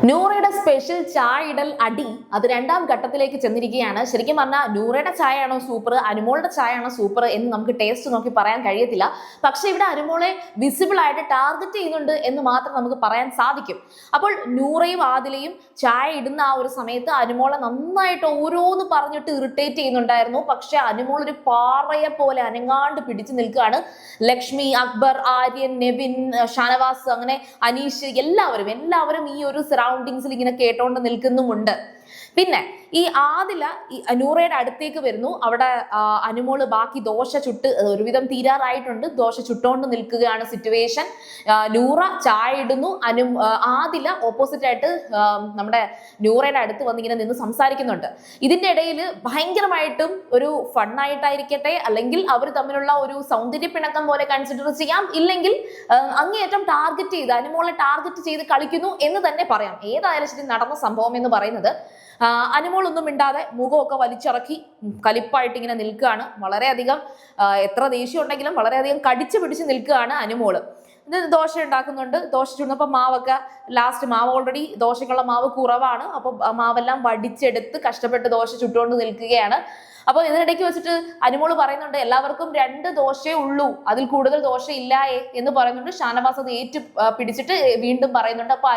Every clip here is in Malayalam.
നൂറയുടെ സ്പെഷ്യൽ ചായ ഇടൽ അടി അത് രണ്ടാം ഘട്ടത്തിലേക്ക് ചെന്നിരിക്കുകയാണ്. ശരിക്കും പറഞ്ഞാൽ നൂറയുടെ ചായയാണോ സൂപ്പർ, അനുമോളുടെ ചായയാണോ സൂപ്പർ എന്ന് നമുക്ക് ടേസ്റ്റ് നോക്കി പറയാൻ കഴിയത്തില്ല. പക്ഷെ ഇവിടെ അനുമോളെ വിസിബിൾ ആയിട്ട് ടാർഗറ്റ് ചെയ്യുന്നുണ്ട് എന്ന് മാത്രം നമുക്ക് പറയാൻ സാധിക്കും. അപ്പോൾ നൂറയും ആദിലയും ചായ ഇടുന്ന ആ ഒരു സമയത്ത് അനുമോളെ നന്നായിട്ട് ഓരോന്ന് പറഞ്ഞിട്ട് ഇറിറ്റേറ്റ് ചെയ്യുന്നുണ്ടായിരുന്നു. പക്ഷെ അനുമോൾ ഒരു പാറയെ പോലെ അനങ്ങാണ്ട് പിടിച്ചു നിൽക്കുകയാണ്. ലക്ഷ്മി, അക്ബർ, ആര്യൻ, നെവിൻ, ഷാനവാസ്, അങ്ങനെ അനീഷ് എല്ലാവരും ഈ ഒരു സറൗണ്ടിങ്സിൽ ഇങ്ങനെ കേട്ടോണ്ട് നിൽക്കുന്നുമുണ്ട്. പിന്നെ ഈ ആദില ഈ നൂറയുടെ അടുത്തേക്ക് വരുന്നു. അവിടെ അനുമോള് ബാക്കി ദോശ ചുട്ട് ഒരുവിധം തീരാറായിട്ടുണ്ട്. ദോശ ചുട്ടോണ്ട് നിൽക്കുകയാണ് സിറ്റുവേഷൻ. നൂറ ചായ ഇടുന്നു. ആദില ഓപ്പോസിറ്റ് ആയിട്ട് നമ്മുടെ നൂറയുടെ അടുത്ത് വന്ന് ഇങ്ങനെ നിന്ന് സംസാരിക്കുന്നുണ്ട്. ഇതിന്റെ ഇടയിൽ ഭയങ്കരമായിട്ടും ഒരു ഫണ്ണായിട്ടായിരിക്കട്ടെ, അല്ലെങ്കിൽ അവർ തമ്മിലുള്ള ഒരു സൗന്ദര്യ പിണക്കം പോലെ കൺസിഡർ ചെയ്യാം, ഇല്ലെങ്കിൽ അങ്ങേയറ്റം ടാർഗറ്റ് ചെയ്ത് അനുമോളെ ടാർഗറ്റ് ചെയ്ത് കളിക്കുന്നു എന്ന് തന്നെ പറയാം. ഏതായാലും ശരി, നടന്ന സംഭവം എന്ന് പറയുന്നത് അനുമോൾ ഒന്നും മിണ്ടാതെ മുഖമൊക്കെ വലിച്ചിറക്കി കലിപ്പായിട്ട് ഇങ്ങനെ നിൽക്കുകയാണ്. വളരെയധികം എത്ര ദേഷ്യം ഉണ്ടെങ്കിലും വളരെയധികം കടിച്ചു പിടിച്ച് നിൽക്കുകയാണ് അനുമോള്. ഇത് ദോശ ഉണ്ടാക്കുന്നുണ്ട്. ദോശ ചുടുന്നപ്പോൾ മാവൊക്കെ ലാസ്റ്റ് മാവ് ഓൾറെഡി ദോശക്കുള്ള മാവ് കുറവാണ്. അപ്പൊ മാവെല്ലാം വടിച്ചെടുത്ത് കഷ്ടപ്പെട്ട് ദോശ ചുട്ടുകൊണ്ട് നിൽക്കുകയാണ്. അപ്പോൾ ഇതിനിടയ്ക്ക് വെച്ചിട്ട് അനുമോള് പറയുന്നുണ്ട്, എല്ലാവർക്കും 2 ദോശയേ ഉള്ളൂ, അതിൽ കൂടുതൽ ദോശ ഇല്ലായേ എന്ന് പറയുന്നുണ്ട്. ഷാനവാസ് അത് ഏറ്റു പിടിച്ചിട്ട് വീണ്ടും പറയുന്നുണ്ട്. അപ്പൊ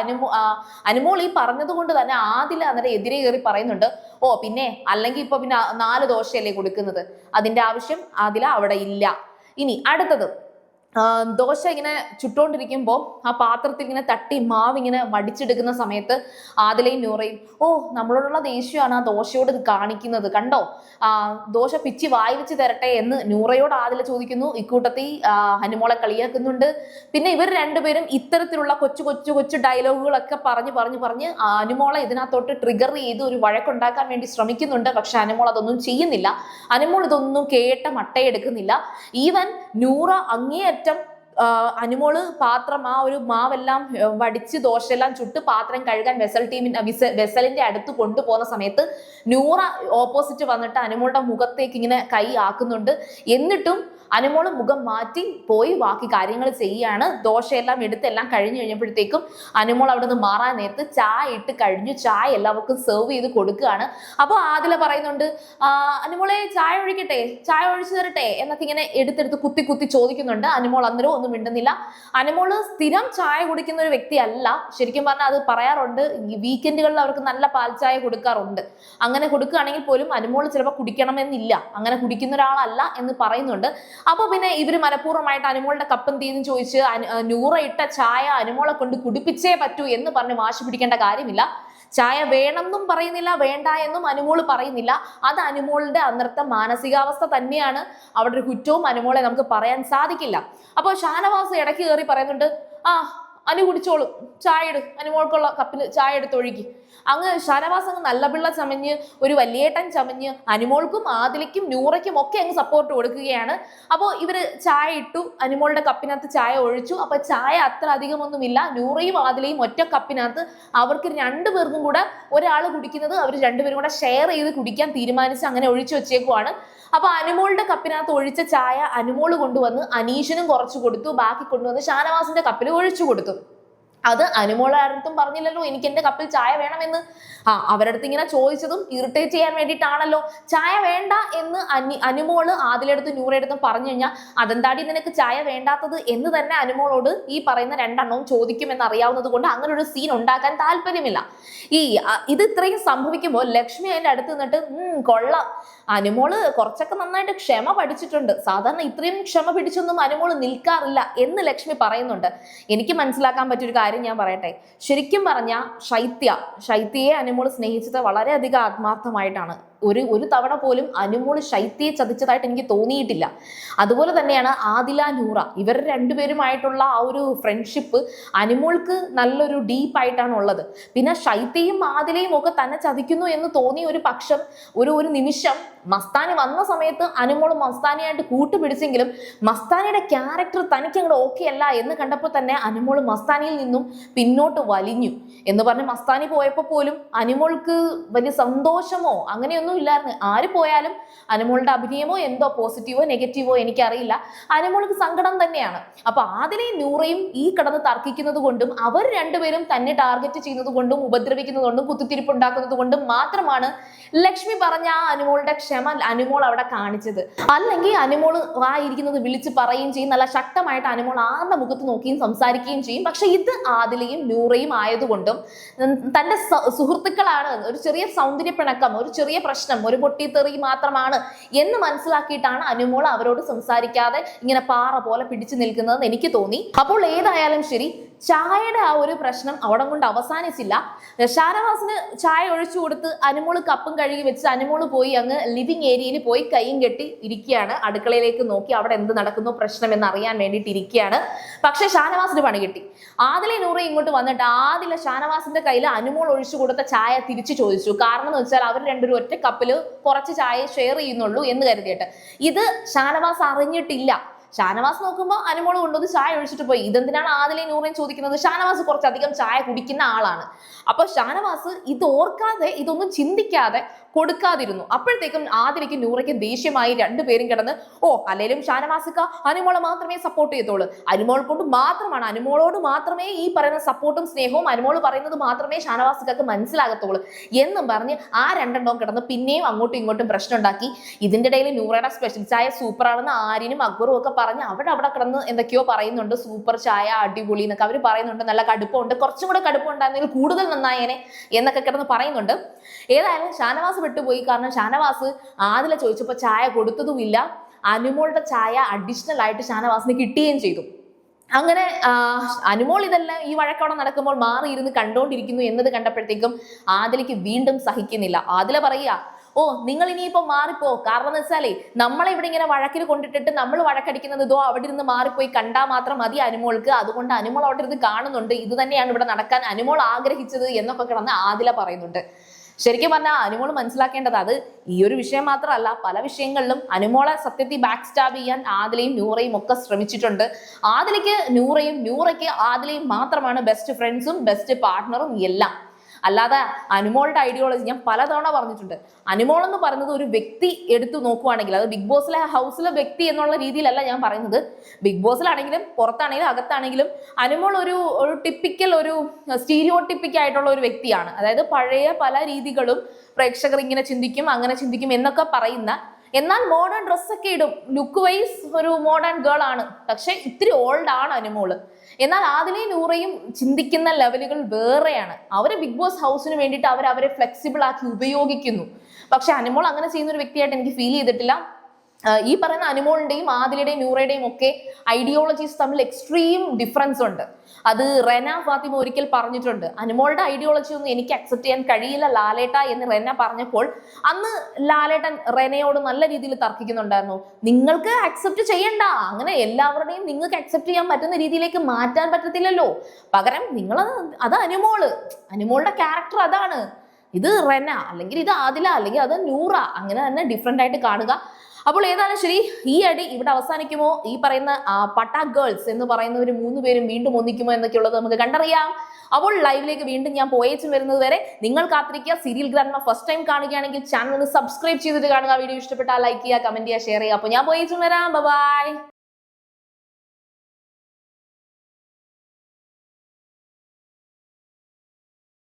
അനുമോൾ ഈ പറഞ്ഞത് കൊണ്ട് തന്നെ ആദില അന്നേരം എതിരെ കയറി പറയുന്നുണ്ട്, ഓ പിന്നെ അല്ലെങ്കിൽ ഇപ്പൊ പിന്നെ 4 ദോശയല്ലേ കൊടുക്കുന്നത്, അതിന്റെ ആവശ്യം ആദില അവിടെ ഇല്ല. ഇനി അടുത്തത്, ദോശ ഇങ്ങനെ ചുട്ടോണ്ടിരിക്കുമ്പോൾ ആ പാത്രത്തിൽ ഇങ്ങനെ തട്ടി മാവ് ഇങ്ങനെ വടിച്ചെടുക്കുന്ന സമയത്ത് ആദിലയും നൂറയും, ഓ നമ്മളോടുള്ള ദേഷ്യമാണ് ആ ദോശയോട് ഇത് കാണിക്കുന്നത്, കണ്ടോ ദോശ പിച്ചി വായി വെച്ച് തരട്ടെ എന്ന് നൂറയോട് ആദില ചോദിക്കുന്നു. ഇക്കൂട്ടത്തിൽ അനുമോളെ കളിയാക്കുന്നുണ്ട്. പിന്നെ ഇവർ രണ്ടുപേരും ഇത്തരത്തിലുള്ള കൊച്ചു ഡയലോഗുകളൊക്കെ പറഞ്ഞ് അനുമോളെ ഇതിനകത്തോട്ട് ട്രിഗർ ചെയ്ത് ഒരു വഴക്കുണ്ടാക്കാൻ വേണ്ടി ശ്രമിക്കുന്നുണ്ട്. പക്ഷെ അനുമോൾ അതൊന്നും ചെയ്യുന്നില്ല. അനുമോൾ ഇതൊന്നും കേട്ട മട്ടയെടുക്കുന്നില്ല. ഈവൻ നൂറ അങ്ങേയറ്റം അനുമോള് പാത്രം ആ ഒരു മാവെല്ലാം വടിച്ച് ദോശയെല്ലാം ചുട്ട് പാത്രം കഴുകാൻ വെസലിന്റെ അടുത്ത് കൊണ്ടുപോകുന്ന സമയത്ത് നൂറ ഓപ്പോസിറ്റ് വന്നിട്ട് അനുമോളുടെ മുഖത്തേക്ക് ഇങ്ങനെ കൈ ആക്കുന്നുണ്ട്. എന്നിട്ടും അനുമോള് മുഖം മാറ്റി പോയി ബാക്കി കാര്യങ്ങൾ ചെയ്യാണ്. ദോശയെല്ലാം എടുത്തെല്ലാം കഴിഞ്ഞു കഴിഞ്ഞപ്പോഴത്തേക്കും അനുമോൾ അവിടെ നിന്ന് മാറാൻ നേരത്ത് ചായ ഇട്ട് കഴിഞ്ഞു. ചായ എല്ലാവർക്കും സെർവ് ചെയ്ത് കൊടുക്കുകയാണ്. അപ്പോൾ ആദില പറയുന്നുണ്ട്, അനുമോളെ ചായ ഒഴിക്കട്ടെ, ചായ ഒഴിച്ചു തരട്ടെ എന്നൊക്കെ ഇങ്ങനെ എടുത്തെടുത്ത് കുത്തി ചോദിക്കുന്നുണ്ട്. അനുമോൾ അന്നേരം ഒന്നും മിണ്ടുന്നില്ല. അനുമോള് സ്ഥിരം ചായ കുടിക്കുന്ന ഒരു വ്യക്തിയല്ല. ശരിക്കും പറഞ്ഞാൽ അത് പറയാറുണ്ട്, വീക്കെൻഡുകളിൽ അവർക്ക് നല്ല പാൽ ചായ കൊടുക്കാറുണ്ട്. അങ്ങനെ കൊടുക്കുകയാണെങ്കിൽ പോലും അനുമോള് ചിലപ്പോൾ കുടിക്കണമെന്നില്ല, അങ്ങനെ കുടിക്കുന്ന ഒരാളല്ല എന്ന് പറയുന്നുണ്ട്. അപ്പൊ പിന്നെ ഇവര് മനഃപൂർവ്വമായിട്ട് അനുമോളുടെ കപ്പ് എന്ത് ചെയ്യുന്നു ചോദിച്ച് നൂറ ഇട്ട ചായ അനുമോളെ കൊണ്ട് കുടിപ്പിച്ചേ പറ്റൂ എന്ന് പറഞ്ഞ് വാശി പിടിക്കേണ്ട കാര്യമില്ല. ചായ വേണമെന്നും പറയുന്നില്ല, വേണ്ട എന്നും അനുമോള് പറയുന്നില്ല. അത് അനുമോളുടെ അന്നത്തെ മാനസികാവസ്ഥ തന്നെയാണ്. അവിടെ ഒരു കുറ്റവും അനുമോളെ നമുക്ക് പറയാൻ സാധിക്കില്ല. അപ്പോൾ ഷാനവാസ് ഇടയ്ക്ക് കയറി പറയുന്നുണ്ട്, അനു കുടിച്ചോളൂ, ചായ ഇട്, അനുമോൾക്കുള്ള കപ്പിൽ ചായ എടുത്ത് ഒഴുകി. അങ്ങ് ഷാനവാസ് അങ്ങ് നല്ല പിള്ള ചമഞ്ഞ് ഒരു വലിയേട്ടൻ ചമഞ്ഞ് അനുമോൾക്കും ആദിലയ്ക്കും നൂറയ്ക്കും ഒക്കെ അങ്ങ് സപ്പോർട്ട് കൊടുക്കുകയാണ്. അപ്പോൾ ഇവര് ചായ ഇട്ടു, അനുമോളുടെ കപ്പിനകത്ത് ചായ ഒഴിച്ചു. അപ്പൊ ചായ അത്ര അധികമൊന്നുമില്ല. നൂറയും ആദിലയും ഒറ്റ കപ്പിനകത്ത് അവർക്ക് 2 പേർക്കും കൂടെ ഒരാൾ കുടിക്കുന്നത് അവർ 2 പേരും കൂടെ ഷെയർ ചെയ്ത് കുടിക്കാൻ തീരുമാനിച്ച് അങ്ങനെ ഒഴിച്ചു വെച്ചേക്കുവാണ്. അപ്പൊ അനുമോളുടെ കപ്പിനകത്ത് ഒഴിച്ച ചായ അനുമോള് കൊണ്ടുവന്ന് അനീഷിനും കുറച്ച് കൊടുത്തു, ബാക്കി കൊണ്ടുവന്ന് ഷാനവാസിന്റെ കപ്പിൽ ഒഴിച്ചു കൊടുത്തു. അത് അനുമോളെ ആരടുത്തും പറഞ്ഞില്ലല്ലോ എനിക്ക് എന്റെ കപ്പിൽ ചായ വേണമെന്ന്. അവരടുത്ത് ഇങ്ങനെ ചോദിച്ചതും ഇറിറ്റേറ്റ് ചെയ്യാൻ വേണ്ടിയിട്ടാണല്ലോ. ചായ വേണ്ട എന്ന് അനുമോള് ആദിലെടുത്ത് നൂറെടുത്തും പറഞ്ഞു കഴിഞ്ഞാൽ അതെന്താടി നിനക്ക് ചായ വേണ്ടാത്തത് എന്ന് തന്നെ അനുമോളോട് ഈ പറയുന്ന 2 എണ്ണവും ചോദിക്കുമെന്ന് അറിയാവുന്നത് കൊണ്ട് അങ്ങനെ ഒരു സീൻ ഉണ്ടാക്കാൻ താല്പര്യമില്ല. ഇത് ഇത്രയും സംഭവിക്കുമ്പോൾ ലക്ഷ്മി അതിന്റെ അടുത്ത് നിന്നിട്ട് കൊള്ളാം, അനുമോള് കുറച്ചൊക്കെ നന്നായിട്ട് ക്ഷമ പഠിച്ചിട്ടുണ്ട്, സാധാരണ ഇത്രയും ക്ഷമ പിടിച്ചൊന്നും അനുമോള് നിൽക്കാറില്ല എന്ന് ലക്ഷ്മി പറയുന്നുണ്ട്. എനിക്ക് മനസ്സിലാക്കാൻ പറ്റിയൊരു കാര്യം ഞാൻ പറയട്ടെ. ശരിക്കും പറഞ്ഞ ശൈത്യയെ അനുമോള് സ്നേഹിച്ചത് വളരെയധികം ആത്മാർത്ഥമായിട്ടാണ്. ഒരു തവണ പോലും അനുമോള് ശൈത്യയെ ചതിച്ചതായിട്ട് എനിക്ക് തോന്നിയിട്ടില്ല. അതുപോലെ തന്നെയാണ് ആദില, നൂറ, ഇവർ 2 പേരുമായിട്ടുള്ള ആ ഒരു ഫ്രണ്ട്ഷിപ്പ് അനുമോൾക്ക് നല്ലൊരു ഡീപ്പായിട്ടാണ് ഉള്ളത്. പിന്നെ ശൈത്യയും ആദിലയും ഒക്കെ തന്നെ ചതിക്കുന്നു എന്ന് തോന്നിയ ഒരു പക്ഷം ഒരു നിമിഷം മസ്താനി വന്ന സമയത്ത് അനുമോള് മസ്താനിയായിട്ട് കൂട്ടുപിടിച്ചെങ്കിലും മസ്താനിയുടെ ക്യാരക്ടർ തനിക്ക് അങ്ങോട്ട് ഓക്കെ അല്ല എന്ന് കണ്ടപ്പോൾ തന്നെ അനുമോള് മസ്താനിയിൽ നിന്നും പിന്നോട്ട് വലിഞ്ഞു എന്ന് പറഞ്ഞ് മസ്താനി പോയപ്പോൾ പോലും അനുമോൾക്ക് വലിയ സന്തോഷമോ അങ്ങനെയൊന്നും പേടിയൊന്നും ഇല്ലായിരുന്നു. ആര് പോയാലും അനുമോളുടെ അഭിനയമോ എന്തോ പോസിറ്റീവോ നെഗറ്റീവോ എനിക്കറിയില്ല, അനുമോൾക്ക് സങ്കടം തന്നെയാണ്. അപ്പൊ ആദിലയും നൂറയും ഈ കിടന്ന് തർക്കിക്കുന്നത് കൊണ്ടും അവർ രണ്ടുപേരും തന്നെ ടാർഗറ്റ് ചെയ്യുന്നത് കൊണ്ടും ഉപദ്രവിക്കുന്നത് കൊണ്ടും കുത്തിത്തിരിപ്പ് ഉണ്ടാക്കുന്നത് കൊണ്ടും മാത്രമാണ് ലക്ഷ്മി പറഞ്ഞ ആ അനുമോളുടെ ക്ഷമ അനുമോൾ അവിടെ കാണിച്ചത്. അല്ലെങ്കിൽ അനുമോൾ വായിരിക്കുന്നത് വിളിച്ച് പറയുകയും ചെയ്യും, നല്ല ശക്തമായിട്ട് അനുമോൾ ആരുടെ മുഖത്ത് നോക്കിയും സംസാരിക്കുകയും ചെയ്യും. പക്ഷെ ഇത് ആദിലയും നൂറയും ആയതുകൊണ്ടും തന്റെ സുഹൃത്തുക്കളാണ്, ഒരു ചെറിയ സൗന്ദര്യ പിണക്കം, ഒരു ചെറിയ പ്രശ്നം, ഒരു പൊട്ടിത്തെറി മാത്രമാണ് എന്ന് മനസ്സിലാക്കിയിട്ടാണ് അനുമോൾ അവരോട് സംസാരിക്കാതെ ഇങ്ങനെ പാറ പോലെ പിടിച്ചു നിൽക്കുന്നതെന്ന് എനിക്ക് തോന്നി. അപ്പോൾ ഏതായാലും ശരി, ചായയുടെ ആ ഒരു പ്രശ്നം അവിടെ കൊണ്ട് അവസാനിച്ചില്ല. ഷാനവാസിന് ചായ ഒഴിച്ചു കൊടുത്ത് അനുമോള് കപ്പും കഴുകി വെച്ച് അനുമോള് പോയി അങ്ങ് ലിവിങ് ഏരിയയിൽ പോയി കൈയും കെട്ടി ഇരിക്കുകയാണ്. അടുക്കളയിലേക്ക് നോക്കി അവിടെ എന്ത് നടക്കുന്നു പ്രശ്നം എന്ന് അറിയാൻ വേണ്ടിയിട്ട് ഇരിക്കുകയാണ്. പക്ഷെ ഷാനവാസിന് പണി കിട്ടി. ആദിലെ നൂറ ഇങ്ങോട്ട് വന്നിട്ട് ആദില ഷാനവാസിന്റെ കയ്യിൽ അനുമോൾ ഒഴിച്ചു കൊടുത്ത ചായ തിരിച്ചു ചോദിച്ചു. കാരണം എന്ന് വെച്ചാൽ അവർ രണ്ടുപേരും ഒറ്റ കപ്പിൽ കുറച്ച് ചായ ഷെയർ ചെയ്യുന്നുള്ളൂ എന്ന് കരുതിയിട്ട്. ഇത് ഷാനവാസ് അറിഞ്ഞിട്ടില്ല. ഷാനവാസ് നോക്കുമ്പോൾ അനുമോൾ കൊണ്ടുവന്ന് ചായ ഒഴിച്ചിട്ട് പോയി. ഇതെന്തിനാണ് ആദിലയും നൂറയും ചോദിക്കുന്നത്? ഷാനവാസ് കുറച്ചധികം ചായ കുടിക്കുന്ന ആളാണ്. അപ്പൊ ഷാനവാസ് ഇത് ഓർക്കാതെ, ഇതൊന്നും ചിന്തിക്കാതെ കൊടുക്കാതിരുന്നു. അപ്പോഴത്തേക്കും ആദിലയ്ക്കും നൂറയ്ക്കും ദേഷ്യമായി രണ്ടുപേരും കിടന്ന്, ഓ അല്ലേലും ഷാനവാസിക്ക അനുമോളെ മാത്രമേ സപ്പോർട്ട് ചെയ്യത്തുള്ളൂ, അനുമോൾ കൊണ്ട് മാത്രമാണ്, അനുമോളോട് മാത്രമേ ഈ പറയുന്ന സപ്പോർട്ടും സ്നേഹവും അനുമോൾ പറയുന്നത് മാത്രമേ ഷാനവാസിക്ക് മനസ്സിലാകത്തുള്ളൂ എന്നും പറഞ്ഞ് ആ രണ്ടെണ്ണവും കിടന്ന് പിന്നെയും അങ്ങോട്ടും ഇങ്ങോട്ടും പ്രശ്നം ഉണ്ടാക്കി. ഇതിന്റെ ഇടയിൽ നൂറയുടെ സ്പെഷ്യൽ ചായ സൂപ്പറാണെന്ന് ആര്യനും അക്ബറും ഒക്കെ പറഞ്ഞ് അവിടെ കിടന്ന് എന്തൊക്കെയോ പറയുന്നുണ്ട്. സൂപ്പർ ചായ അടിപൊളി എന്നൊക്കെ അവർ പറയുന്നുണ്ട്. നല്ല കടുപ്പമുണ്ട്, കുറച്ചും കൂടെ കടുപ്പമുണ്ടായിരുന്നെങ്കിൽ കൂടുതൽ നന്നായേനെ എന്നൊക്കെ കിടന്ന് പറയുന്നുണ്ട്. ഏതായാലും ഷാനവാസ് വിട്ടുപോയി. കാരണം ഷാനവാസ് ആദില ചോദിച്ചപ്പോൾ ചായ കൊടുത്തതുമില്ല. അനുമോളുടെ ചായ അഡീഷണൽ ആയിട്ട് ഷാനവാസിന് കിട്ടുകയും ചെയ്തു. അങ്ങനെ അനുമോൾ ഇതെല്ലാം ഈ വഴക്കവിടെ നടക്കുമ്പോൾ മാറിയിരുന്ന് കണ്ടോണ്ടിരിക്കുന്നു എന്നത് കണ്ടപ്പോഴത്തേക്കും ആദിലയ്ക്ക് വീണ്ടും സഹിക്കുന്നില്ല. ആദില പറയുക, ഓ നിങ്ങൾ ഇനിയിപ്പോ മാറിപ്പോ, കാരണം എന്ന് വെച്ചാലേ നമ്മളെ ഇവിടെ ഇങ്ങനെ വഴക്കിന് കൊണ്ടിട്ടിട്ട് നമ്മൾ വഴക്കടിക്കുന്നത് ഇതോ അവിടെ ഇരുന്ന് മാറിപ്പോയി കണ്ടാൽ മാത്രം മതി അനുമോൾക്ക്, അതുകൊണ്ട് അനുമോൾ അവിടെ ഇരുന്ന് കാണുന്നുണ്ട്, ഇത് തന്നെയാണ് ഇവിടെ നടക്കാൻ അനുമോൾ ആഗ്രഹിച്ചത് എന്നൊക്കെ കിടന്ന് ആദില പറയുന്നുണ്ട്. ശരിക്കും പറഞ്ഞാൽ അനുമോൾ മനസ്സിലാക്കേണ്ടത് അത് ഈ ഒരു വിഷയം മാത്രമല്ല, പല വിഷയങ്ങളിലും അനുമോളെ സത്യത്തിൽ ബാക്ക് സ്റ്റാബ് ചെയ്യാൻ ആദിലയും നൂറയും ഒക്കെ ശ്രമിച്ചിട്ടുണ്ട്. ആദിലയ്ക്ക് നൂറയും, നൂറയ്ക്ക് ആദിലയും മാത്രമാണ് ബെസ്റ്റ് ഫ്രണ്ട്സും ബെസ്റ്റ് പാർട്ട്ണറും എല്ലാം. അല്ലാതെ അനുമോളുടെ ഐഡിയോളജി ഞാൻ പലതവണ പറഞ്ഞിട്ടുണ്ട്. അനുമോൾ എന്ന് പറയുന്നത് ഒരു വ്യക്തി എടുത്തു നോക്കുവാണെങ്കിൽ, അത് ബിഗ് ബോസിലെ ഹൗസിലെ വ്യക്തി എന്നുള്ള രീതിയിലല്ല ഞാൻ പറയുന്നത്. ബിഗ് ബോസിലാണെങ്കിലും പുറത്താണെങ്കിലും അകത്താണെങ്കിലും അനുമോൾ ഒരു ടിപ്പിക്കൽ, ഒരു സ്റ്റീരിയോട്ടിപ്പിക് ആയിട്ടുള്ള ഒരു വ്യക്തിയാണ്. അതായത് പഴയ പല രീതികളും പ്രേക്ഷകർ ഇങ്ങനെ ചിന്തിക്കും, അങ്ങനെ ചിന്തിക്കും എന്നൊക്കെ പറയുന്ന, എന്നാൽ മോഡേൺ ഡ്രസ്സൊക്കെ ഇടും, ലുക്ക് വൈസ് ഒരു മോഡേൺ ഗേൾ ആണ്. പക്ഷെ ഇത്തിരി ഓൾഡ് ആണ് അനുമോള്. എന്നാൽ ആദിലയും നൂറയും ചിന്തിക്കുന്ന ലെവലുകൾ വേറെയാണ്. അവര് ബിഗ് ബോസ് ഹൗസിന് വേണ്ടിയിട്ട് അവരെ ഫ്ലെക്സിബിൾ ആക്കി ഉപയോഗിക്കുന്നു. പക്ഷെ അനുമോൾ അങ്ങനെ ചെയ്യുന്ന ഒരു വ്യക്തിയായിട്ട് എനിക്ക് ഫീൽ ചെയ്തിട്ടില്ല. ഈ പറയുന്ന അനുമോളിന്റെയും ആദിലയുടെയും നൂറയുടെയും ഒക്കെ ഐഡിയോളജീസ് തമ്മിൽ എക്സ്ട്രീം ഡിഫറൻസ് ഉണ്ട്. അത് റെന ഫാത്തിമ ഒരിക്കൽ പറഞ്ഞിട്ടുണ്ട്. അനുമോളുടെ ഐഡിയോളജി ഒന്നും എനിക്ക് അക്സെപ്റ്റ് ചെയ്യാൻ കഴിയില്ല ലാലേട്ട എന്ന് റെന പറഞ്ഞപ്പോൾ അന്ന് ലാലേട്ടൻ റെനയോട് നല്ല രീതിയിൽ തർക്കിക്കുന്നുണ്ടായിരുന്നു. നിങ്ങൾക്ക് അക്സെപ്റ്റ് ചെയ്യണ്ട, അങ്ങനെ എല്ലാവരുടെയും നിങ്ങൾക്ക് അക്സെപ്റ്റ് ചെയ്യാൻ പറ്റുന്ന രീതിയിലേക്ക് മാറ്റാൻ പറ്റത്തില്ലല്ലോ, പകരം നിങ്ങൾ അത് അനുമോളുടെ ക്യാരക്ടർ അതാണ്, ഇത് റെന അല്ലെങ്കിൽ ഇത് ആദില അല്ലെങ്കിൽ അത് നൂറ, അങ്ങനെ തന്നെ ഡിഫറെന്റ് ആയിട്ട് കാണുക. അപ്പോൾ ഏതായാലും ശരി, ഈ അടി ഇവിടെ അവസാനിക്കുമോ, ഈ പറയുന്ന പട്ടാ ഗേൾസ് എന്ന് പറയുന്നവർ 3 പേരും വീണ്ടും ഒന്നിക്കുമോ എന്നൊക്കെയുള്ളത് നമുക്ക് കണ്ടറിയാം. അപ്പോൾ ലൈവിലേക്ക് വീണ്ടും ഞാൻ പോയേച്ചും വരുന്നത് വരെ നിങ്ങൾ കാത്തിരിക്കുക. സീരിയൽ ഗ്രാൻഡ്മ ഫസ്റ്റ് ടൈം കാണുകയാണെങ്കിൽ ചാനൽ ഒന്ന് സബ്സ്ക്രൈബ് ചെയ്തിട്ട് കാണുക. വീഡിയോ ഇഷ്ടപ്പെട്ടാൽ ലൈക്ക് ചെയ്യുക, കമന്റ് ചെയ്യുക, ഷെയർ ചെയ്യുക. അപ്പോൾ ഞാൻ പോയേച്ചും വരാം. ബൈ.